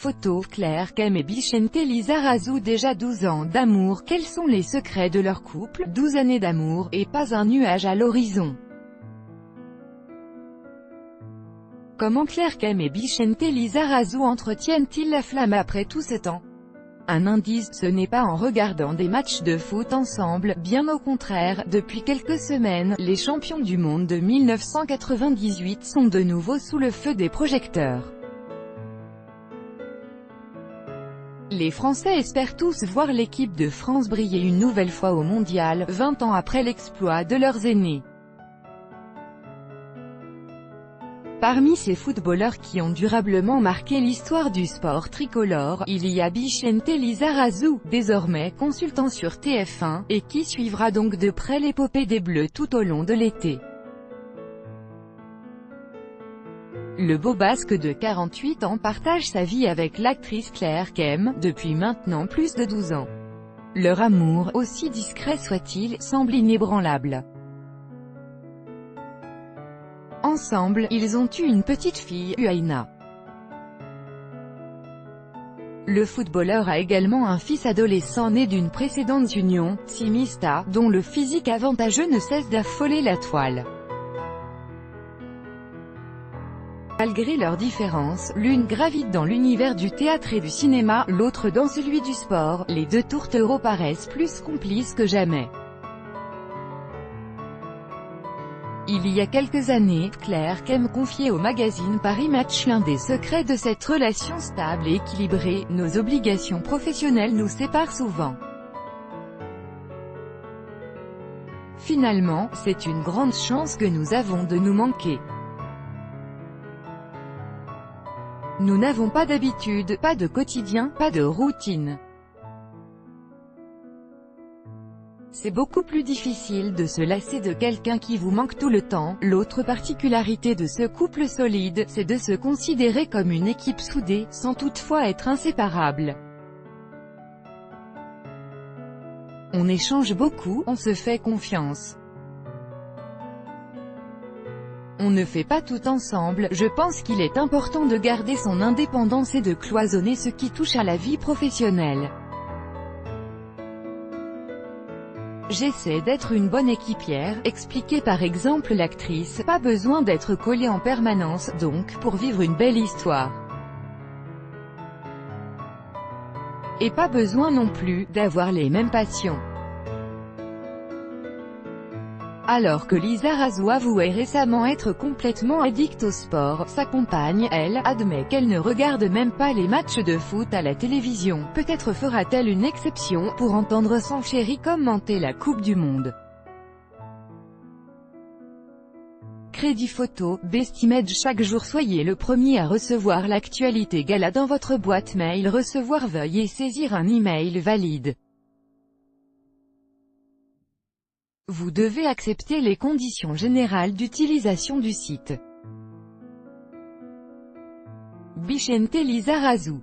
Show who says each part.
Speaker 1: photo, Claire Kem et Bicente Lizarazu, déjà 12 ans d'amour. Quels sont les secrets de leur couple? 12 années d'amour, et pas un nuage à l'horizon. Comment Claire Kem et Bicente Lizarazu entretiennent-ils la flamme après tout ce temps? Un indice, ce n'est pas en regardant des matchs de foot ensemble, bien au contraire. Depuis quelques semaines, les champions du monde de 1998 sont de nouveau sous le feu des projecteurs. Les Français espèrent tous voir l'équipe de France briller une nouvelle fois au mondial, 20 ans après l'exploit de leurs aînés. Parmi ces footballeurs qui ont durablement marqué l'histoire du sport tricolore, il y a Bicente Lizarazu, désormais consultant sur TF1, et qui suivra donc de près l'épopée des Bleus tout au long de l'été. Le beau basque de 48 ans partage sa vie avec l'actrice Claire Kem, depuis maintenant plus de 12 ans. Leur amour, aussi discret soit-il, semble inébranlable. Ensemble, ils ont eu une petite fille, Uaina. Le footballeur a également un fils adolescent né d'une précédente union, Timista, dont le physique avantageux ne cesse d'affoler la toile. Malgré leurs différences, l'une gravite dans l'univers du théâtre et du cinéma, l'autre dans celui du sport, les deux tourtereaux paraissent plus complices que jamais. Il y a quelques années, Claire Kem confiait au magazine Paris Match l'un des secrets de cette relation stable et équilibrée: nos obligations professionnelles nous séparent souvent. Finalement, c'est une grande chance que nous avons de nous manquer. Nous n'avons pas d'habitude, pas de quotidien, pas de routine. C'est beaucoup plus difficile de se lasser de quelqu'un qui vous manque tout le temps. L'autre particularité de ce couple solide, c'est de se considérer comme une équipe soudée, sans toutefois être inséparables. On échange beaucoup, on se fait confiance. On ne fait pas tout ensemble. Je pense qu'il est important de garder son indépendance et de cloisonner ce qui touche à la vie professionnelle. J'essaie d'être une bonne équipière, expliquait par exemple l'actrice. Pas besoin d'être collée en permanence, donc, pour vivre une belle histoire. Et pas besoin non plus d'avoir les mêmes passions. Alors que Lizarazu avouait récemment être complètement addicte au sport, sa compagne, elle, admet qu'elle ne regarde même pas les matchs de foot à la télévision. Peut-être fera-t-elle une exception, pour entendre son chéri commenter la Coupe du Monde. Crédit photo, Bestimage. Chaque jour soyez le premier à recevoir l'actualité gala dans votre boîte mail. Recevoir, veuillez saisir un email valide. Vous devez accepter les conditions générales d'utilisation du site. Bicente Lizarazu.